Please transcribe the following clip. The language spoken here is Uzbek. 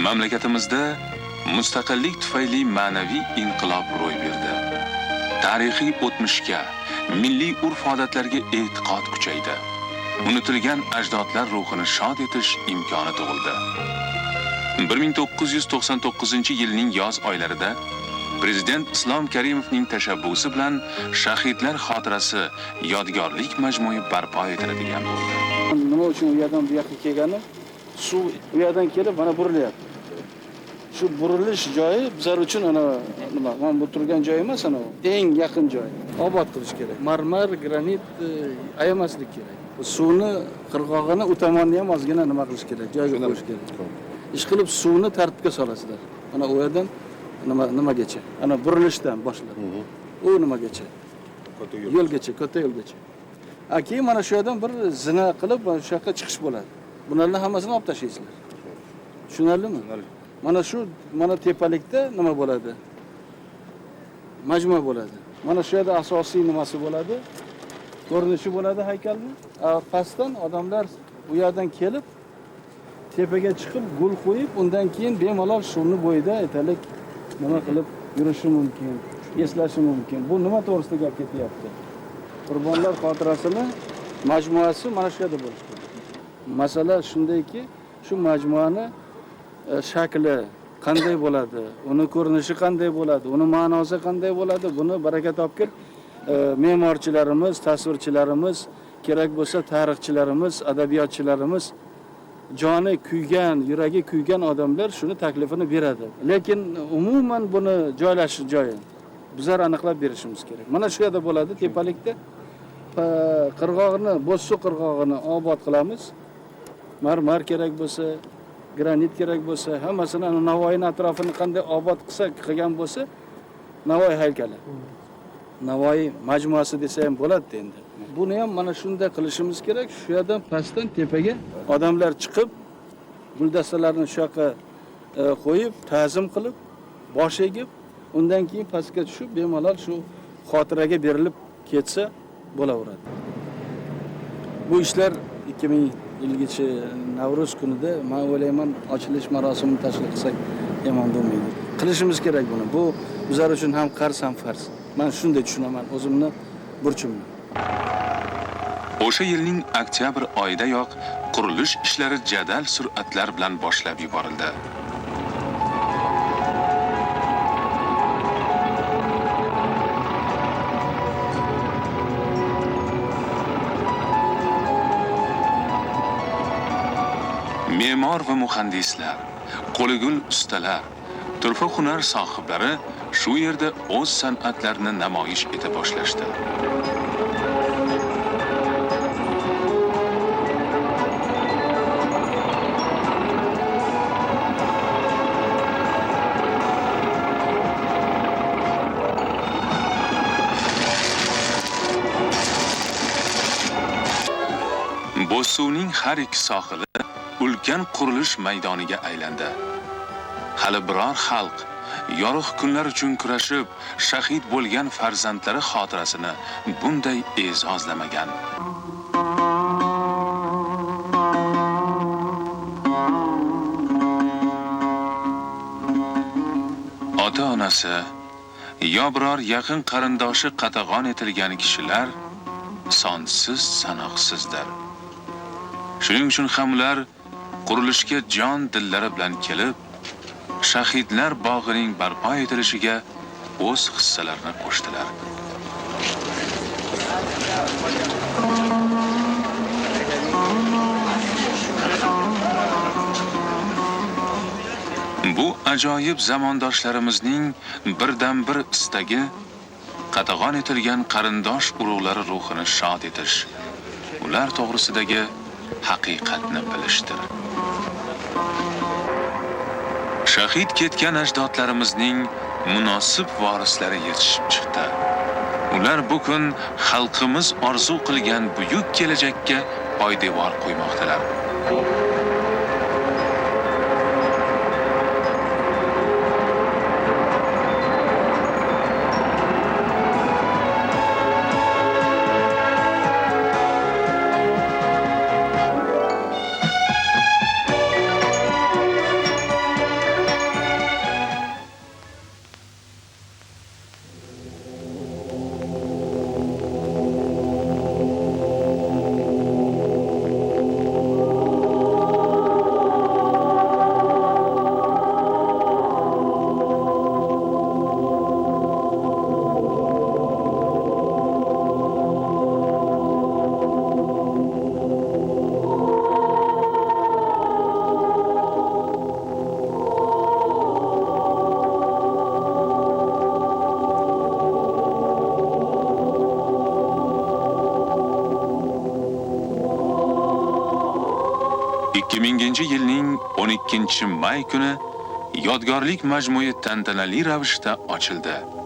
Mamlakatimizda mustaqillik tufayli ma'naviy inqilob ro'y berdi. Tarixiy o'tmishga, milliy urf-odatlarga e'tiqod kuchaydi. Unutilgan ajdodlar ruhini shod etish imkoni tug'ildi. 1999-yilning yoz oylarida Prezident Islom Karimovning tashabbusi bilan shahidlar xotirasi yodgorlik majmui barpo etiladigan bo'ldi. Nima uchun u yerdan bu yoqqa kelgani? Suv u yerdan kelib mana burilyapti. Shu burilish joyi bizlar uchun ana nima, mana bu turgan joy emas, ana eng yaqin joy. Obod qilish kerak. Marmar, granit ayamaslik kerak. Suvni qirg'og'ini u tomonni ham ozgina nima qilish kerak, joyiga qo'yish kerak. Ish qilib suvni tartibga solasizlar. Mana u yerdan nimagacha? Ana burilishdan boshlab. U nimagacha? Yo'lgacha, katta yo'lgacha. Keyin mana shu yerdan bir zina qilib mana shu yoqqa chiqish bo'ladi. Bularni hammasini olib tashlaysizlar. Tushunarlimi? Mana tepalikda nima bo'ladi? Majmua bo'ladi. Mana shu yerda asosiy nimasi bo'ladi? Ko'rinishi bo'ladi haykalni. Pastdan odamlar u yerdan kelib tepaga chiqib gul qo'yib, undan keyin bemalol suvni bo'yida aytalik nima qilib yurishi mumkin, eslashi mumkin. Bu nima to'g'risida gap ketyapti? Qurbonlar xotirasini majmuasi mana shu yerda bo'lishi kerak. Masala shundayki, shu majmuani shakli qanday bo'ladi, uni ko'rinishi qanday bo'ladi, uni ma'nosi qanday bo'ladi, buni baraka topkir me'morchilarimiz, tasvirchilarimiz, kerak bo'lsa tarixchilarimiz, adabiyotchilarimiz, joni kuygan, yuragi kuygan odamlar shuni taklifini beradi. Lekin umuman buni joylashish joyi bizlar aniqlab berishimiz kerak. Mana shu yerda bo'ladi, tepalikda qirg'og'ini, Bo'zsuv qirg'og'ini obod qilamiz. Marmar kerak bo'lsa, granit kerak bo'lsa, hammasini Navoiyning atrofini qanday obod qilgan bo'lsa, Navoiy haykali. Navoiy majmuasi desa ham bo'ladi endi. Buni ham mana shunday qilishimiz kerak. Shu yerdan pastdan tepaga odamlar chiqib, guldastalarini shu yoqqa qo'yib, ta'zim qilib, bosh egib, undan keyin pastga tushib, bemalol shu xotiraga berilib ketsa bo'laveradi. Bu ishlar 2000-yilgacha Navro'z kunida men o'ylayman ochilish marosimini tashkil qilsak yomon bo'lmaydi. Qilishimiz kerak buni. Bu bizlar uchun ham qarz ham farz. Men shunday tushunaman, o'zimni burchimni. O'sha yilning oktyabr oyidayoq qurilish ishlari jadal sur'atlar bilan boshlab yuborildi. Me'mor va muhandislar, qo'ligul ustalar, turfa hunar sohiblari shu yerda o'z san'atlarini namoyish eta boshlashdi. Bo'zsuvning har ikki sohili ulkan qurilish maydoniga aylandi. Hali biror xalq yorug' kunlar uchun kurashib, shahid bo'lgan farzandlari xotirasini bunday e'zozlamagan. Ota-onasi yo biror yaqin qarindoshi qatag'on etilgan kishilar sonsiz sanoqsizdir. Shuning uchun ham ular qurilishga jon dillari bilan kelib, shahidlar bog'ining barpo etilishiga o'z hissalarini qo'shdilar. Bu ajoyib zamondoshlarimizning birdan-bir istagi qatag'on etilgan qarindosh urug'lari ruhini shod etish, ular to'g'risidagi haqiqatni bilishdir. Shahid ketgan ajdodlarimizning munosib vorislari yetishib chiqdi. Ular bu kun xalqimiz orzu qilgan buyuk kelajakka poydevor qo'ymoqdalar. 2000-yilning 12-may kuni yodgorlik majmui tantanali ravishda ochildi.